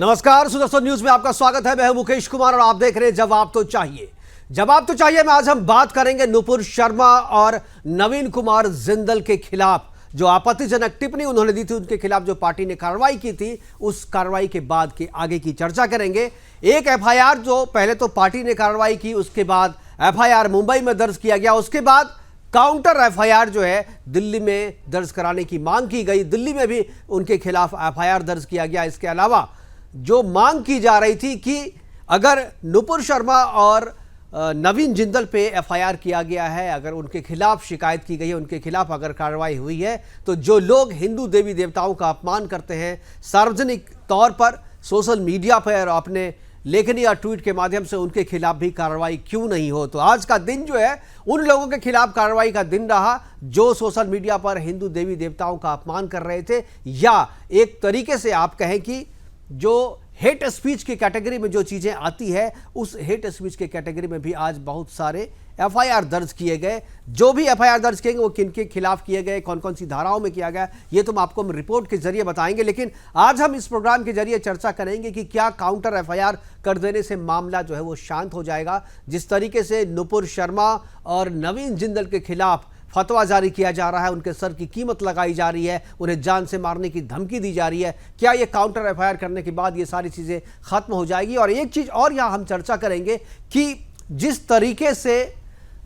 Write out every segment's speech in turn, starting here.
नमस्कार, सुदर्शन न्यूज में आपका स्वागत है। मैं हूं मुकेश कुमार और आप देख रहे हैं जवाब तो चाहिए। जवाब तो चाहिए में आज हम बात करेंगे नुपुर शर्मा और नवीन कुमार जिंदल के खिलाफ जो आपत्तिजनक टिप्पणी उन्होंने दी थी, उनके खिलाफ जो पार्टी ने कार्रवाई की थी, उस कार्रवाई के बाद की आगे की चर्चा करेंगे। एक एफआईआर जो पहले तो पार्टी ने कार्रवाई की, उसके बाद एफआईआर मुंबई में दर्ज किया गया, उसके बाद काउंटर एफआईआर जो है दिल्ली में दर्ज कराने की मांग की गई। दिल्ली में भी उनके खिलाफ एफआईआर दर्ज किया गया। इसके अलावा जो मांग की जा रही थी कि अगर नुपुर शर्मा और नवीन जिंदल पे एफआईआर किया गया है, अगर उनके खिलाफ शिकायत की गई है, उनके खिलाफ अगर कार्रवाई हुई है, तो जो लोग हिंदू देवी देवताओं का अपमान करते हैं सार्वजनिक तौर पर, सोशल मीडिया पर, अपने लेखनी या ट्वीट के माध्यम से, उनके खिलाफ भी कार्रवाई क्यों नहीं हो। तो आज का दिन जो है उन लोगों के खिलाफ कार्रवाई का दिन रहा जो सोशल मीडिया पर हिंदू देवी देवताओं का अपमान कर रहे थे, या एक तरीके से आप कहें कि जो हेट स्पीच की कैटेगरी में जो चीजें आती है, उस हेट स्पीच के कैटेगरी में भी आज बहुत सारे एफआईआर दर्ज किए गए। जो भी एफआईआर दर्ज किए गए वो किन के खिलाफ किए गए, कौन कौन सी धाराओं में किया गया, ये तो आपको हम रिपोर्ट के जरिए बताएंगे। लेकिन आज हम इस प्रोग्राम के जरिए चर्चा करेंगे कि क्या काउंटर एफआईआर कर देने से मामला जो है वो शांत हो जाएगा। जिस तरीके से नुपुर शर्मा और नवीन जिंदल के खिलाफ फतवा जारी किया जा रहा है, उनके सर की कीमत लगाई जा रही है, उन्हें जान से मारने की धमकी दी जा रही है, क्या ये काउंटर एफआईआर करने के बाद ये सारी चीज़ें खत्म हो जाएगी। और एक चीज़ और यहाँ हम चर्चा करेंगे कि जिस तरीके से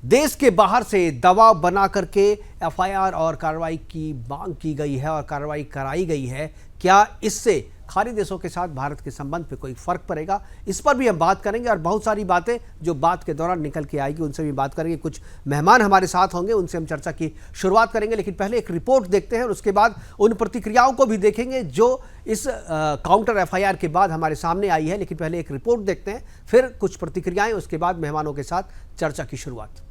देश के बाहर से दबाव बना करके एफआईआर और कार्रवाई की मांग की गई है और कार्रवाई कराई गई है, क्या इससे खाड़ी देशों के साथ भारत के संबंध पे कोई फर्क पड़ेगा, इस पर भी हम बात करेंगे। और बहुत सारी बातें जो बात के दौरान निकल के आएगी उनसे भी बात करेंगे। कुछ मेहमान हमारे साथ होंगे, उनसे हम चर्चा की शुरुआत करेंगे। लेकिन पहले एक रिपोर्ट देखते हैं और उसके बाद उन प्रतिक्रियाओं को भी देखेंगे जो इस काउंटर एफआईआर के बाद हमारे सामने आई है। लेकिन पहले एक रिपोर्ट देखते हैं, फिर कुछ प्रतिक्रियाएं, उसके बाद मेहमानों के साथ चर्चा की शुरुआत।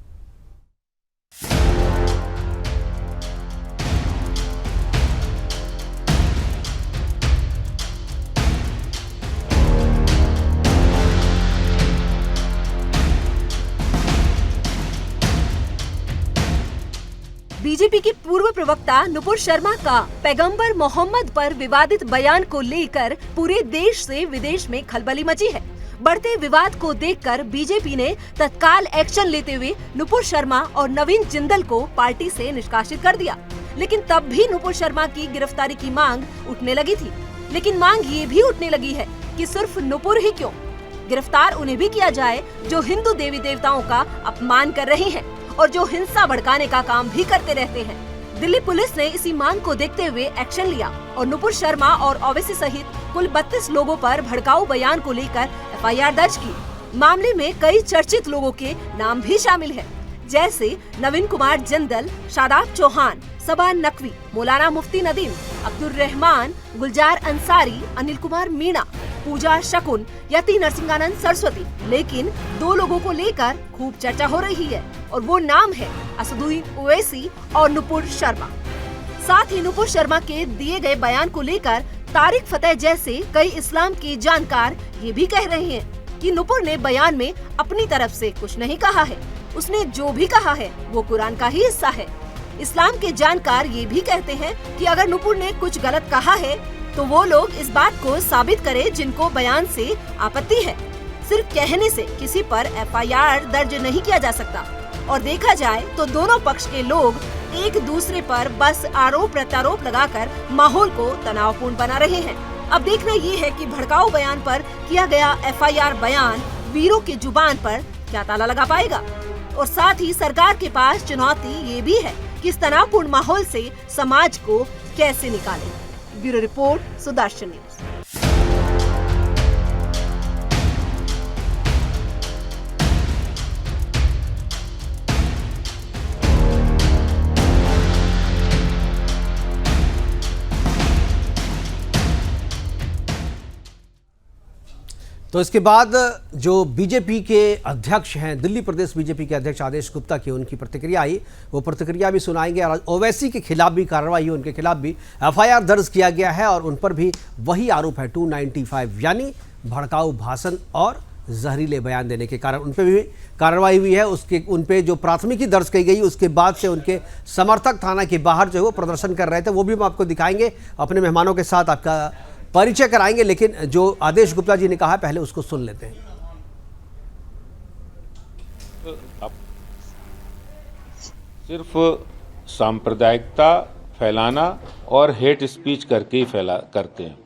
बीजेपी की पूर्व प्रवक्ता नुपुर शर्मा का पैगंबर मोहम्मद पर विवादित बयान को लेकर पूरे देश से विदेश में खलबली मची है। बढ़ते विवाद को देखकर बीजेपी ने तत्काल एक्शन लेते हुए नुपुर शर्मा और नवीन जिंदल को पार्टी से निष्कासित कर दिया। लेकिन तब भी नुपुर शर्मा की गिरफ्तारी की मांग उठने लगी थी। लेकिन मांग ये भी उठने लगी है कि सिर्फ नुपुर ही क्यों, गिरफ्तार उन्हें भी किया जाए जो हिंदू देवी देवताओं का अपमान कर रही हैं और जो हिंसा भड़काने का काम भी करते रहते हैं। दिल्ली पुलिस ने इसी मांग को देखते हुए एक्शन लिया और नुपुर शर्मा और ओवैसी सहित कुल 32 लोगों पर भड़काऊ बयान को लेकर एफआईआर दर्ज की। मामले में कई चर्चित लोगों के नाम भी शामिल हैं, जैसे नवीन कुमार जिंदल, शादाब चौहान, सबा नकवी, मौलाना मुफ्ती नदीम, अब्दुल रहमान, गुलजार अंसारी, अनिल कुमार मीणा, पूजा शकुन, यति नरसिंहानंद सरस्वती। लेकिन दो लोगों को लेकर खूब चर्चा हो रही है और वो नाम है असदुद्दीन ओवैसी और नुपुर शर्मा। साथ ही नुपुर शर्मा के दिए गए बयान को लेकर तारिक फतेह जैसे कई इस्लाम के जानकार ये भी कह रहे हैं कि नुपुर ने बयान में अपनी तरफ से कुछ नहीं कहा है, उसने जो भी कहा है वो कुरान का ही हिस्सा है। इस्लाम के जानकार ये भी कहते हैं कि अगर नुपुर ने कुछ गलत कहा है तो वो लोग इस बात को साबित करें जिनको बयान से आपत्ति है। सिर्फ कहने से किसी पर एफआईआर दर्ज नहीं किया जा सकता। और देखा जाए तो दोनों पक्ष के लोग एक दूसरे पर बस आरोप प्रत्यारोप लगाकर माहौल को तनावपूर्ण बना रहे हैं। अब देखना ये है कि भड़काऊ बयान पर किया गया एफआईआर बयान वीरों की जुबान पर क्या ताला लगा पाएगा। और साथ ही सरकार के पास चुनौती ये भी है कि इस तनावपूर्ण माहौल से समाज को कैसे निकाले। Bureau report, Sudarshan news. तो इसके बाद जो बीजेपी के अध्यक्ष हैं, दिल्ली प्रदेश बीजेपी के अध्यक्ष आदेश गुप्ता की उनकी प्रतिक्रिया आई, वो प्रतिक्रिया भी सुनाएंगे। और ओवैसी के खिलाफ भी कार्रवाई, उनके खिलाफ भी एफआईआर दर्ज किया गया है और उन पर भी वही आरोप है 295, यानी भड़काऊ भाषण और जहरीले बयान देने के कारण उन पर भी कार्रवाई हुई है। उसके उन पे जो प्राथमिकी दर्ज की गई, उसके बाद से उनके समर्थक थाना के बाहर जो है वो प्रदर्शन कर रहे थे, वो भी हम आपको दिखाएंगे अपने मेहमानों के साथ। आपका परिचय कराएंगे, लेकिन जो आदेश गुप्ता जी ने कहा पहले उसको सुन लेते हैं। सिर्फ सांप्रदायिकता फैलाना और हेट स्पीच करके ही करते हैं।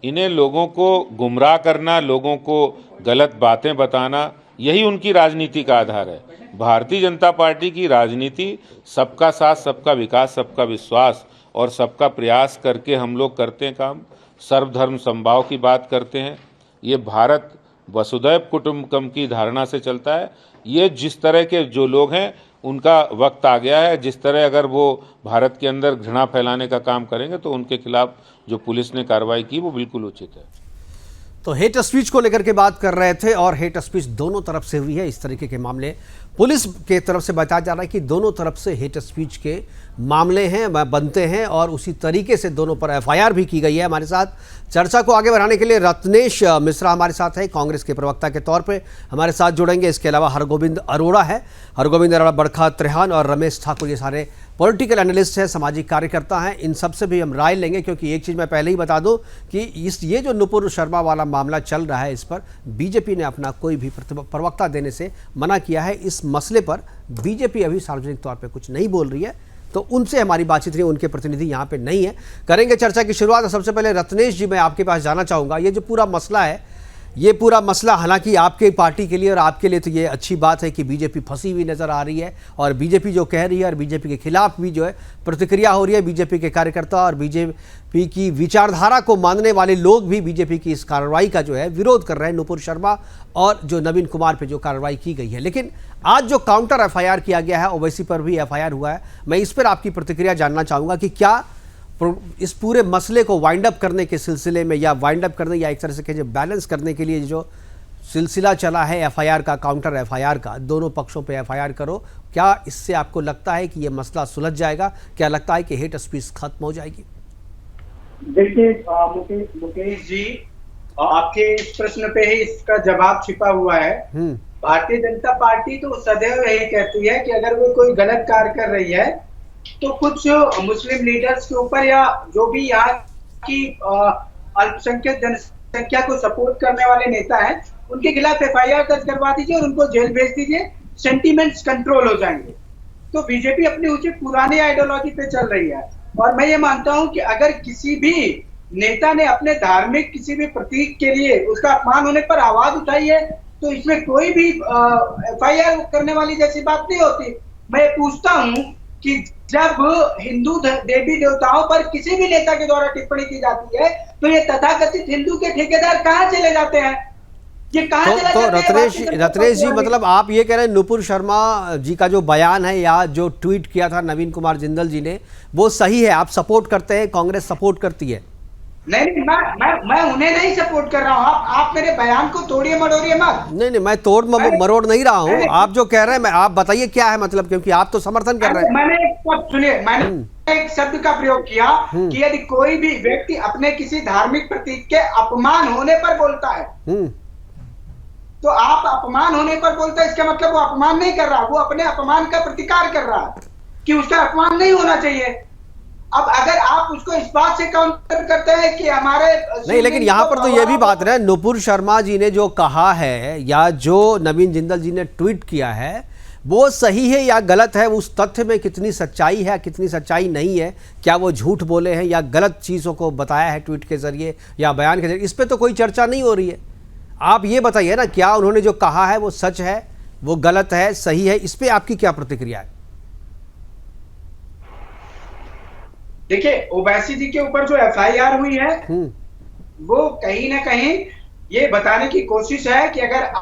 इन्हें लोगों को गुमराह करना, लोगों को गलत बातें बताना, यही उनकी राजनीति का आधार है। भारतीय जनता पार्टी की राजनीति सबका साथ, सबका विकास, सबका विश्वास और सबका प्रयास करके हम लोग करते हैं काम। सर्वधर्म समभाव की बात करते हैं। ये भारत वसुधैव कुटुंबकम की धारणा से चलता है। ये जिस तरह के जो लोग हैं उनका वक्त आ गया है, जिस तरह अगर वो भारत के अंदर घृणा फैलाने का काम करेंगे तो उनके खिलाफ जो पुलिस ने कार्रवाई की वो बिल्कुल उचित है। तो हेट स्पीच को लेकर के बात कर रहे थे, और हेट स्पीच दोनों तरफ से हुई है। इस तरीके के मामले पुलिस के तरफ से बताया जा रहा है कि दोनों तरफ से हेट स्पीच के मामले हैं, बनते हैं, और उसी तरीके से दोनों पर एफआईआर भी की गई है। हमारे साथ चर्चा को आगे बढ़ाने के लिए रत्नेश मिश्रा हमारे साथ है, कांग्रेस के प्रवक्ता के तौर पे हमारे साथ जुड़ेंगे। इसके अलावा हरगोविंद अरोड़ा है, हरगोविंद अरोड़ा, बड़खा त्रेहान और रमेश ठाकुर, ये सारे पॉलिटिकल एनालिस्ट हैं, सामाजिक कार्यकर्ता हैं। इन सब से भी हम राय लेंगे, क्योंकि एक चीज़ मैं पहले ही बता दूं कि ये जो नुपुर शर्मा वाला मामला चल रहा है, इस पर बीजेपी ने अपना कोई भी प्रवक्ता देने से मना किया है। इस मसले पर बीजेपी अभी सार्वजनिक तौर पे कुछ नहीं बोल रही है, तो उनसे हमारी बातचीत रही, उनके प्रतिनिधि यहाँ पे नहीं है। करेंगे चर्चा की शुरुआत। सबसे पहले रत्नेश जी, मैं आपके पास जाना चाहूँगा। ये जो पूरा मसला है, ये पूरा मसला हालांकि आपके पार्टी के लिए और आपके लिए तो ये अच्छी बात है कि बीजेपी फंसी हुई नज़र आ रही है, और बीजेपी जो कह रही है और बीजेपी के खिलाफ भी जो है प्रतिक्रिया हो रही है। बीजेपी के कार्यकर्ता और बीजेपी की विचारधारा को मानने वाले लोग भी बीजेपी की इस कार्रवाई का जो है विरोध कर रहे हैं, नुपुर शर्मा और जो नवीन कुमार पे जो कार्रवाई की गई है। लेकिन आज जो काउंटर एफआईआर किया गया है, ओवैसी पर भी एफआईआर हुआ है, मैं इस पर आपकी प्रतिक्रिया जानना चाहूँगा कि क्या इस पूरे मसले को वाइंड अप करने के सिलसिले में, या वाइंड अप करने, या एक तरह से कहिए बैलेंस करने के लिए जो सिलसिला चला है एफआईआर का, काउंटर एफआईआर का, दोनों पक्षों पे एफआईआर करो, क्या इससे आपको लगता है कि ये मसला सुलझ जाएगा? क्या लगता है कि हेट स्पीच खत्म हो जाएगी? देखिए मुकेश जी, आपके इस प्रश्न पे ही इसका जवाब छिपा हुआ है। भारतीय जनता पार्टी तो सदैव यही कहती है कि अगर वो कोई गलत कार्य कर रही है तो कुछ मुस्लिम लीडर्स के ऊपर, या जो भी यहाँ की अल्पसंख्यक जनसंख्या को सपोर्ट करने वाले नेता हैं, उनके खिलाफ एफआईआर दर्ज करवा दीजिए और उनको जेल भेज दीजिए, सेंटीमेंट्स कंट्रोल हो जाएंगे। तो बीजेपी अपनी उचित पुरानी आइडियोलॉजी पे चल रही है, और मैं ये मानता हूं कि अगर किसी भी नेता ने अपने धार्मिक किसी भी प्रतीक के लिए उसका अपमान होने पर आवाज उठाई है, तो इसमें कोई भी एफआईआर करने वाली जैसी बात नहीं होती। मैं पूछता हूं कि जब हिंदू देवी देवताओं पर किसी भी नेता के द्वारा टिप्पणी की जाती है, तो ये तथाकथित हिंदू के ठेकेदार कहां चले जाते हैं? ये कहां चले जाते हैं? रत्नेश जी, मतलब आप ये कह रहे हैं नुपुर शर्मा जी का जो बयान है या जो ट्वीट किया था नवीन कुमार जिंदल जी ने, वो सही है, आप सपोर्ट करते हैं, कांग्रेस सपोर्ट करती है? नहीं, मैं उन्हें नहीं सपोर्ट कर रहा हूँ। आप मेरे बयान को तोड़िए मरोड़िए मत। नहीं, मैं तोड़ मरोड़ नहीं रहा हूँ। आप जो कह रहे हैं, आप बताइए क्या है मतलब, क्योंकि आप तो समर्थन कर रहे हैं। मैंने एक शब्द का प्रयोग किया कि यदि कोई भी व्यक्ति अपने किसी धार्मिक प्रतीक के अपमान होने पर बोलता है, तो आप अपमान होने पर बोलते हैं, इसका मतलब वो अपमान नहीं कर रहा, वो अपने अपमान का प्रतिकार कर रहा है कि उसका अपमान नहीं होना चाहिए। अब अगर आप उसको इस बात से काउंटर करते हैं कि हमारे नहीं, लेकिन यहाँ पर तो ये भी बात है, नुपुर शर्मा जी ने जो कहा है या जो नवीन जिंदल जी ने ट्वीट किया है, वो सही है या गलत है? उस तथ्य में कितनी सच्चाई है, कितनी सच्चाई नहीं है? क्या वो झूठ बोले हैं या गलत चीज़ों को बताया है ट्वीट के जरिए या बयान के जरिए? इस पर तो कोई चर्चा नहीं हो रही है। आप ये बताइए ना, क्या उन्होंने जो कहा है वो सच है, वो गलत है, सही है? इस पर आपकी क्या प्रतिक्रिया है? देखिए, ओवैसी जी के ऊपर जो एफआईआर हुई है, वो कहीं ना कहीं ये बताने की कोशिश है कि अगर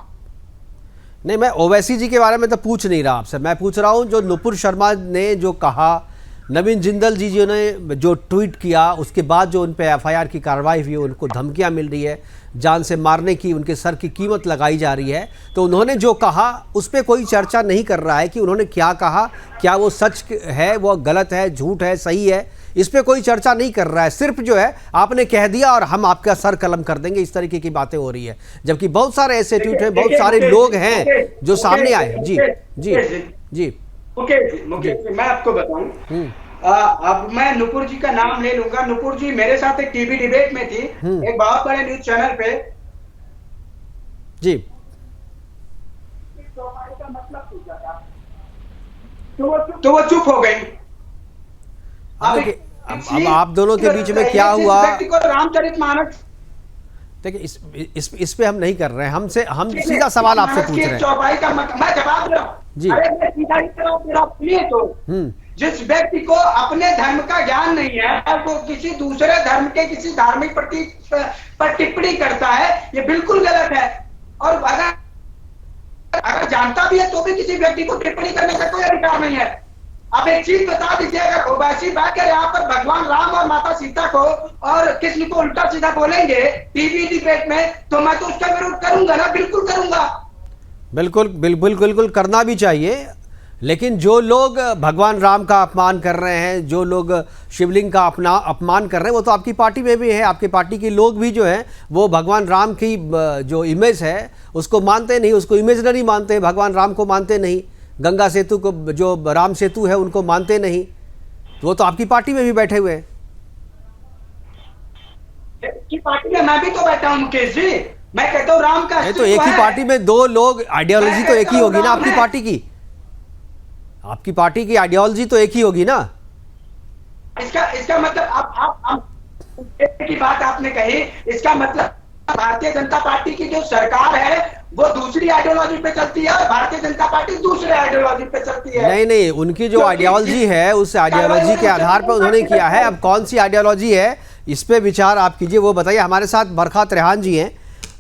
नहीं, मैं ओवैसी जी के बारे में तो पूछ नहीं रहा आपसे, मैं पूछ रहा हूं जो नुपुर शर्मा ने जो कहा, नवीन जिंदल जी ने जो ट्वीट किया, उसके बाद जो उन पे एफआईआर की कार्रवाई हुई, उनको धमकियां मिल रही है, जान से मारने की, उनके सर की कीमत लगाई जा रही है, तो उन्होंने जो कहा उस पर कोई चर्चा नहीं कर रहा है कि उन्होंने क्या कहा, क्या वो सच है, वो गलत है, झूठ है, सही है, इस पर कोई चर्चा नहीं कर रहा है। सिर्फ जो है आपने कह दिया और हम आपका सर कलम कर देंगे, इस तरीके की बातें हो रही है, जबकि बहुत सारे ऐसे ट्वीट हैं, बहुत सारे लोग हैं जो सामने आए। जी जी जी, मुकेश, मैं आपको बताऊं, अब मैं नुपुर जी का नाम ले लूंगा। नुपुर जी मेरे साथ एक टीवी डिबेट में थी, एक बहुत बड़े न्यूज चैनल पे जी। का मतलब पूछा था, तो वो चुप हो गई। अब आप दोनों के बीच में क्या हुआ, व्यक्ति को रामचरितमानस, देखिए इस पे हम नहीं कर रहे हैं, हम सीधा सवाल आपसे पूछ रहे हैं। चौपाई का मैं जवाब दे रहा हूं जी। अरे मैं सीधा ही कर रहा हूं, मेरा सुनिए तो। जिस व्यक्ति को अपने धर्म का ज्ञान नहीं है वो किसी दूसरे धर्म के किसी धार्मिक प्रतीक पर टिप्पणी करता है, ये बिल्कुल गलत है। और अगर जानता भी है तो भी किसी व्यक्ति को टिप्पणी करने का कोई अधिकार नहीं है। आप एक चीज बता दीजिए, अगर ओवैसी बैठकर यहाँ पर भगवान राम और माता सीता को और कृष्ण को उल्टा सीधा बोलेंगे टीवी डिबेट में, तो मैं तो उसका विरोध करूंगा ना, बिल्कुल करूंगा। बिल्कुल करना भी चाहिए, लेकिन जो लोग भगवान राम का अपमान कर रहे हैं, जो लोग शिवलिंग का अपना अपमान कर रहे हैं, वो तो आपकी पार्टी में भी है। आपकी पार्टी के लोग भी जो हैं वो भगवान राम की जो इमेज है उसको मानते नहीं, उसको इमेजनरी मानते हैं, भगवान राम को मानते नहीं। गंगा सेतु को, जो राम सेतु है, उनको मानते नहीं। वो तो आपकी पार्टी में भी बैठे हुए हैं। की पार्टी में मैं भी तो बैठा हूं मुकेश जी। मैं कहता हूं राम का तो एक ही पार्टी में दो लोग, आइडियोलॉजी तो एक ही होगी ना आपकी पार्टी की। आपकी पार्टी की आइडियोलॉजी तो एक ही होगी ना। इसका मतलब आप की बात आपने कही, इसका मतलब भारतीय जनता पार्टी की जो सरकार है वो दूसरी आइडियोलॉजी पे चलती है और भारतीय जनता पार्टी दूसरे आइडियोलॉजी पे चलती है। नहीं, उनकी जो आइडियोलॉजी है उस आइडियोलॉजी के आधार पर उन्होंने किया है। अब कौन सी आइडियोलॉजी है इस पे विचार आप कीजिए, वो बताइए। हमारे साथ बरखा त्रेहान जी हैं।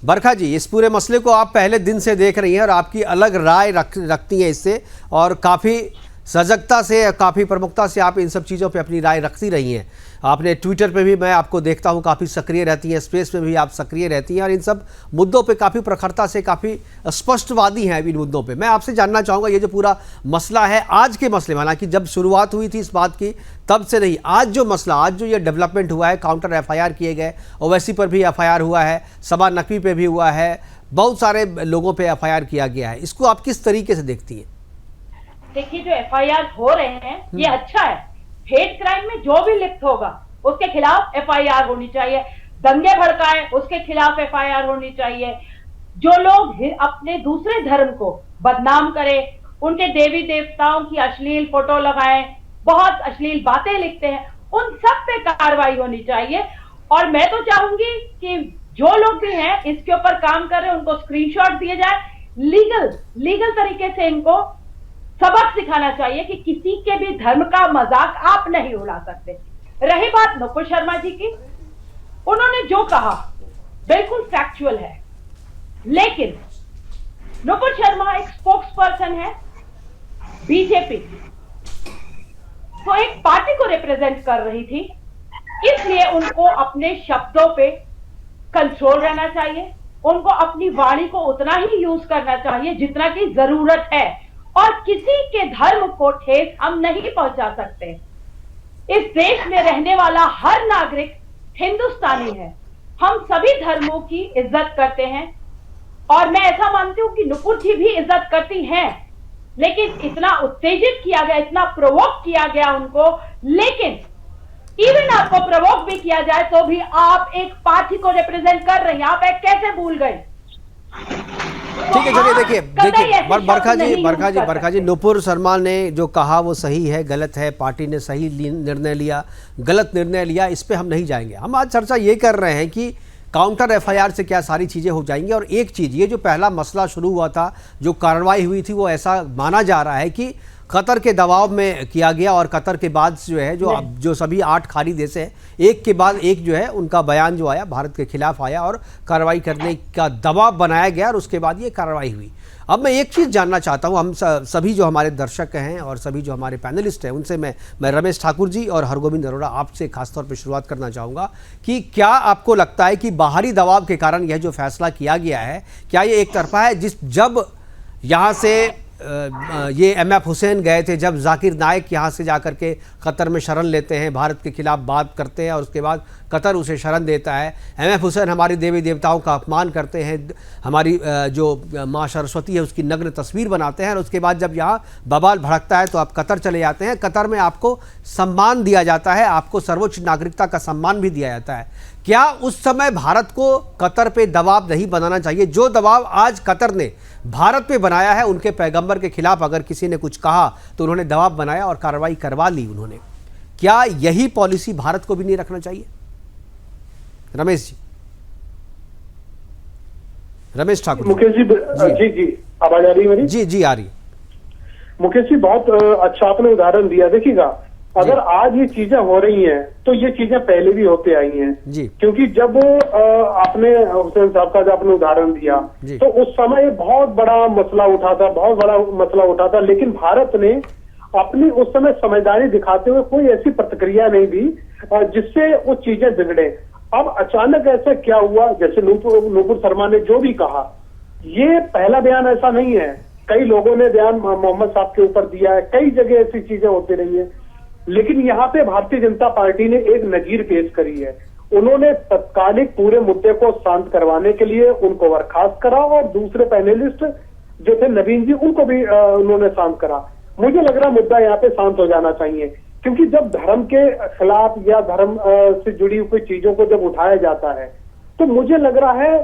बरखा जी, इस पूरे मसले को आप पहले दिन से देख रही हैं और आपकी अलग राय रखती हैं इससे, और काफ़ी सजगता से, काफ़ी प्रमुखता से आप इन सब चीज़ों पे अपनी राय रखती रही हैं। आपने ट्विटर पे भी, मैं आपको देखता हूँ, काफ़ी सक्रिय रहती हैं, स्पेस में भी आप सक्रिय रहती हैं और इन सब मुद्दों पे काफ़ी प्रखरता से, काफ़ी स्पष्टवादी हैं इन मुद्दों पे। मैं आपसे जानना चाहूँगा, ये जो पूरा मसला है, आज के मसले में, हालांकि जब शुरुआत हुई थी इस बात की तब से नहीं, आज जो मसला, आज जो ये डेवलपमेंट हुआ है, काउंटर FIR किए गए, ओवैसी पर भी FIR हुआ है, सबा नकवी पे भी हुआ है, बहुत सारे लोगों पर FIR किया गया है, इसको आप किस तरीके से देखती हैं? देखिए, जो FIR हो रहे हैं ये अच्छा है। हेट क्राइम में जो भी लिप्त होगा उसके खिलाफ FIR होनी चाहिए। दंगे भड़काए उसके खिलाफ FIR होनी चाहिए। जो लोग अपने दूसरे धर्म को बदनाम करें, उनके देवी देवताओं की अश्लील फोटो लगाएं, बहुत अश्लील बातें लिखते हैं, उन सब पे कार्रवाई होनी चाहिए। और मैं तो चाहूंगी कि जो लोग भी हैं इसके ऊपर काम कर रहे हैं उनको स्क्रीनशॉट दिए जाए, लीगल तरीके से इनको सबक सिखाना चाहिए कि किसी के भी धर्म का मजाक आप नहीं उड़ा सकते। रही बात नुपुर शर्मा जी की, उन्होंने जो कहा बिल्कुल फैक्चुअल है, लेकिन नुपुर शर्मा एक स्पोक्स पर्सन है बीजेपी, तो एक पार्टी को रिप्रेजेंट कर रही थी, इसलिए उनको अपने शब्दों पे कंट्रोल रहना चाहिए। उनको अपनी वाणी को उतना ही यूज करना चाहिए जितना की जरूरत है, और किसी के धर्म को ठेस हम नहीं पहुंचा सकते। इस देश में रहने वाला हर नागरिक हिंदुस्तानी है। हम सभी धर्मों की इज्जत करते हैं और मैं ऐसा मानती हूं कि नुपुर जी भी इज्जत करती हैं, लेकिन इतना उत्तेजित किया गया, इतना प्रोवोक किया गया उनको। लेकिन इवन आपको प्रोवोक भी किया जाए तो भी आप एक पार्टी को रिप्रेजेंट कर रही हैं, आप एक कैसे भूल गए? ठीक है, चलिए देखिए बरखा जी, नुपुर शर्मा ने जो कहा वो सही है, गलत है, पार्टी ने सही निर्णय लिया, गलत निर्णय लिया, इस पे हम नहीं जाएंगे। हम आज चर्चा ये कर रहे हैं कि काउंटर FIR से क्या सारी चीज़ें हो जाएंगी। और एक चीज़, ये जो पहला मसला शुरू हुआ था, जो कार्रवाई हुई थी, वो ऐसा माना जा रहा है कि कतर के दबाव में किया गया, और कतर के बाद जो है जो सभी 8 खाड़ी देश हैं, एक के बाद एक जो है उनका बयान जो आया भारत के खिलाफ आया और कार्रवाई करने का दबाव बनाया गया, और उसके बाद ये कार्रवाई हुई। अब मैं एक चीज़ जानना चाहता हूँ, हम सभी जो हमारे दर्शक हैं और सभी जो हमारे पैनलिस्ट हैं उनसे मैं रमेश ठाकुर जी और हरगोविंद अरोड़ा आपसे खासतौर पर शुरुआत करना चाहूँगा कि क्या आपको लगता है कि बाहरी दबाव के कारण यह जो फैसला किया गया है, क्या ये एक तरफा है? जब यहाँ से ये MF हुसैन गए थे, जब जाकिर नाइक यहाँ से जाकर के कतर में शरण लेते हैं, भारत के खिलाफ बात करते हैं और उसके बाद कतर उसे शरण देता है। MF हुसैन हमारी देवी देवताओं का अपमान करते हैं, हमारी जो माँ सरस्वती है उसकी नग्न तस्वीर बनाते हैं, और उसके बाद जब यहाँ बवाल भड़कता है तो आप कतर चले जाते हैं। कतर में आपको सम्मान दिया जाता है, आपको सर्वोच्च नागरिकता का सम्मान भी दिया जाता है। क्या उस समय भारत को कतर पे दबाव नहीं बनाना चाहिए? जो दबाव आज कतर ने भारत पे बनाया है, उनके पैगंबर के खिलाफ अगर किसी ने कुछ कहा तो उन्होंने दबाव बनाया और कार्रवाई करवा ली उन्होंने। क्या यही पॉलिसी भारत को भी नहीं रखना चाहिए? रमेश जी, रमेश ठाकुर मुकेश जी, जी आवाज आ रही है मेरी? जी जी आ रही। मुकेश जी, बहुत अच्छा आपने उदाहरण दिया। देखिएगा, अगर आज ये चीजें हो रही हैं तो ये चीजें पहले भी होते आई हैं जी। क्योंकि जब आपने हुसैन साहब का जो आपने उदाहरण दिया तो उस समय बहुत बड़ा मसला उठा था, बहुत बड़ा मसला उठा था, लेकिन भारत ने अपनी उस समय समझदारी दिखाते हुए कोई ऐसी प्रतिक्रिया नहीं दी जिससे वो चीजें बिगड़े। अब अचानक ऐसा क्या हुआ? जैसे नूपुर शर्मा ने जो भी कहा, ये पहला बयान ऐसा नहीं है, कई लोगों ने बयान मोहम्मद साहब के ऊपर दिया है, कई जगह ऐसी चीजें होती रही है, लेकिन यहाँ पे भारतीय जनता पार्टी ने एक नजीर पेश करी है। उन्होंने तत्कालिक पूरे मुद्दे को शांत करवाने के लिए उनको बर्खास्त करा और दूसरे पैनलिस्ट जो थे नवीन जी, उनको भी उन्होंने शांत करा। मुझे लग रहा मुद्दा यहाँ पे शांत हो जाना चाहिए, क्योंकि जब धर्म के खिलाफ या धर्म से जुड़ी हुई चीजों को जब उठाया जाता है तो मुझे लग रहा है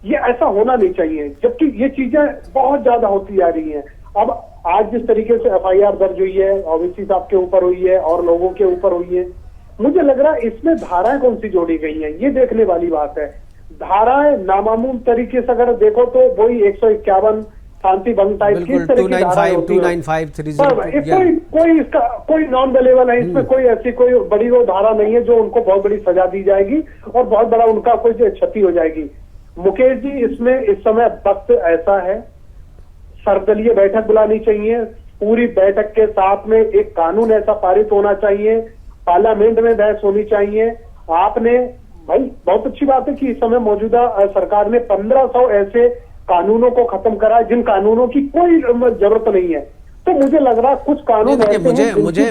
ये ऐसा होना नहीं चाहिए, जबकि ये चीजें बहुत ज्यादा होती जा रही हैं। अब आज जिस तरीके से FIR दर्ज हुई है, ओवैसी साहब के ऊपर हुई है और लोगों के ऊपर हुई है, मुझे लग रहा है इसमें धाराएं कौन सी जोड़ी गई हैं, ये देखने वाली बात है। धाराएं नामामूल तरीके से अगर देखो तो वही 151 शांति भंग टाइप की तरह की धाराएं होती हैं। 295, कोई इसका कोई नॉन वेलेबल है, इसमें कोई ऐसी कोई बड़ी वो धारा नहीं है जो उनको बहुत बड़ी सजा दी जाएगी और बहुत बड़ा उनका कोई क्षति हो जाएगी। मुकेश जी, इसमें इस समय वक्त ऐसा है, सर्वदलीय बैठक बुलानी चाहिए, पूरी बैठक के साथ में एक कानून ऐसा पारित होना चाहिए, पार्लियामेंट में बहस होनी चाहिए। आपने भाई बहुत अच्छी बात है कि इस समय मौजूदा सरकार ने 1500 ऐसे कानूनों को खत्म करा जिन कानूनों की कोई जरूरत नहीं है। तो मुझे लग रहा कुछ कानून मुझे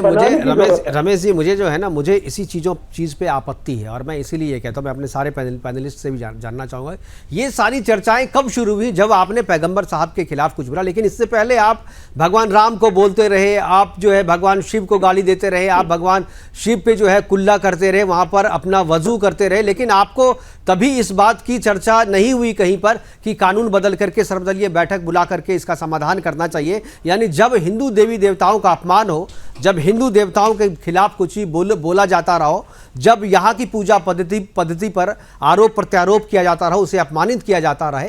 रमेश जी, मुझे जो है ना, मुझे इसी चीज पे आपत्ति है और मैं इसीलिए ये कहता हूँ, मैं अपने सारे पैनलिस्ट से भी जानना चाहूंगा, ये सारी चर्चाएं कब शुरू हुई? जब आपने पैगंबर साहब के खिलाफ कुछ बोला, लेकिन इससे पहले आप भगवान राम को बोलते रहे, आप जो है भगवान शिव को गाली देते रहे, आप भगवान शिव पे जो है कुल्ला करते रहे, वहां पर अपना वजू करते रहे, लेकिन आपको तभी इस बात की चर्चा नहीं हुई कहीं पर कि कानून बदल करके सर्वदलीय बैठक बुला करके इसका समाधान करना चाहिए। यानी जब हिंदू देवी देवताओं का अपमान हो, जब हिंदू देवताओं के खिलाफ कुछ ही बोला जाता रहो, जब यहाँ की पूजा पद्धति पर आरोप प्रत्यारोप किया जाता रहो, उसे अपमानित किया जाता रहे,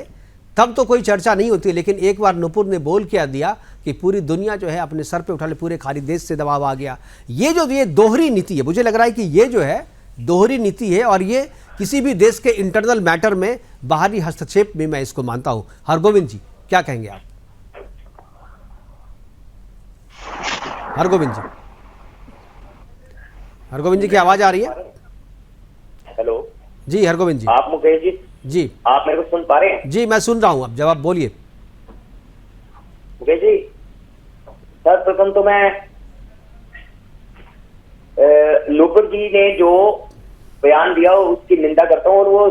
तब तो कोई चर्चा नहीं होती। लेकिन एक बार नूपुर ने बोल क्या दिया कि पूरी दुनिया जो है अपने सर पे उठा ले, पूरे खाली देश से दबाव आ गया। ये दोहरी नीति है, मुझे लग रहा है कि ये जो है दोहरी नीति है और ये किसी भी देश के इंटरनल मैटर में बाहरी हस्तक्षेप में मैं इसको मानता हूं। हरगोविंद जी, क्या कहेंगे आप? हरगोविंद जी की आवाज आ रही है? हेलो जी हरगोविंद जी। आप मुकेश जी, आप मेरे को सुन पा रहे हैं? जी मैं सुन रहा हूं, अब जवाब बोलिए। मुकेश जी, सर्वप्रथम तो मैं नूपुर जी ने जो बयान दिया उसकी निंदा करता हूं और वो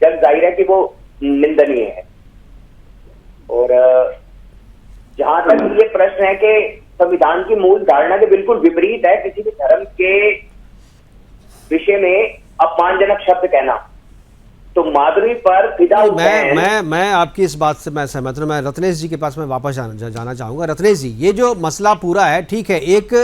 जग जाहिर है कि वो निंदनीय है। और जहां तक ये प्रश्न है कि संविधान की मूल धारणा के बिल्कुल विपरीत है किसी भी धर्म के विषय में अपमानजनक शब्द कहना, तो माधुरी पर फिदा हुसैन। मैं आपकी इस बात से मैं सहमत हूं। मैं रत्नेश जी के पास में वापस जाना चाहूंगा। रत्नेश जी, ये जो मसला पूरा है, ठीक है, एक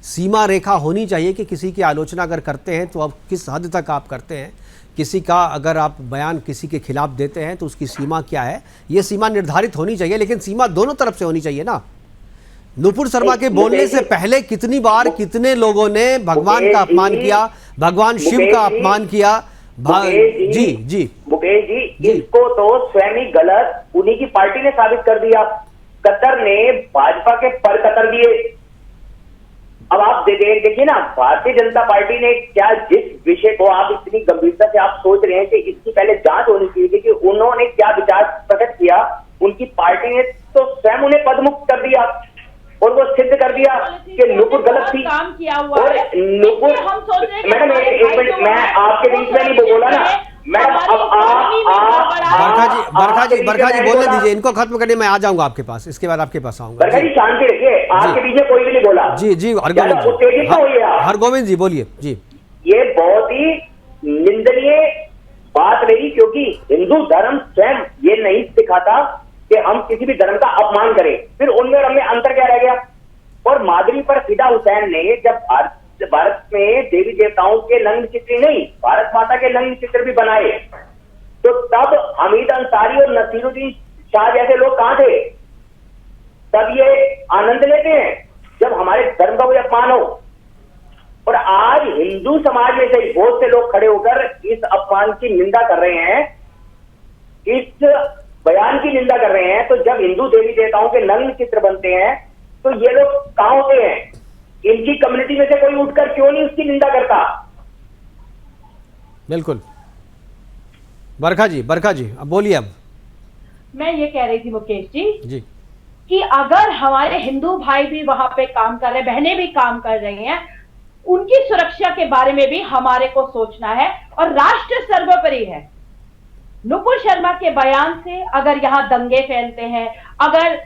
सीमा रेखा होनी चाहिए कि किसी की आलोचना अगर करते हैं तो अब किस हद तक आप करते हैं, किसी का अगर आप बयान किसी के खिलाफ देते हैं तो उसकी सीमा क्या है, ये सीमा निर्धारित होनी चाहिए, लेकिन सीमा दोनों तरफ से होनी चाहिए ना। नूपुर शर्मा के बोलने से पहले कितनी बार कितने लोगों ने भगवान का अपमान किया, भगवान शिव का अपमान किया। जी जी मुकेश जी, इसको तो स्वयं ही गलत उन्हीं की पार्टी ने साबित कर दिया। कतर ने भाजपा के पर कतर दिए। अब आप देखिए ना, भारतीय जनता पार्टी ने क्या, जिस विषय को आप इतनी गंभीरता से आप सोच रहे हैं कि इसकी पहले जांच होनी चाहिए कि उन्होंने क्या विचार प्रकट किया, उनकी पार्टी ने तो स्वयं उन्हें पदमुक्त कर दिया और वो सिद्ध कर दिया कि नुपुर गलत थी। काम किया हुआ और है। नुपुर, हम सोच रहे हैं मैडम एक मिनट, मैं आपके बीच में नहीं बोला ना मैडम। अब बरखा जी बोलने दीजिए, इनको खत्म करने मैं आ जाऊंगा आपके पास, इसके बाद आपके पास आऊंगा। बरखा जी शांति रखिए, आपके बीच में कोई भी नहीं बोला। जी जी हरगोविंद जी बोलिए जी। ये बहुत ही निंदनीय बात रही, क्योंकि हिंदू धर्म स्वयं ये नहीं सिखाता कि हम किसी भी धर्म का अपमान करें। फिर उनमें और हमें अंतर क्या रह गया? और मादरी पर फिदा हुसैन ने जब भारत में देवी देवताओं के नग्न चित्र नहीं, भारत माता के नग्न चित्र भी बनाए, तो तब हमीद अंसारी और नसीरुद्दीन शाह जैसे लोग कहां थे? तब ये आनंद लेते हैं जब हमारे धर्म का कोई अपमान हो। और आज हिंदू समाज में से बहुत से लोग खड़े होकर इस अपमान की निंदा कर रहे हैं, इस बयान की निंदा कर रहे हैं। तो जब हिंदू देवी देवताओं के नग्न चित्र बनते हैं तो ये लोग कहां होते हैं? इनकी कम्युनिटी में से कोई उठकर क्यों नहीं उसकी निंदा करता? बिल्कुल। बरखा जी अब बोलिए। अब मैं ये कह रही थी मुकेश जी कि अगर हमारे हिंदू भाई भी वहां पे काम कर रहे, बहनें भी काम कर रही हैं, उनकी सुरक्षा के बारे में भी हमारे को सोचना है और राष्ट्र सर्वोपरि है। नुपुर शर्मा के बयान से अगर यहाँ दंगे फैलते हैं, अगर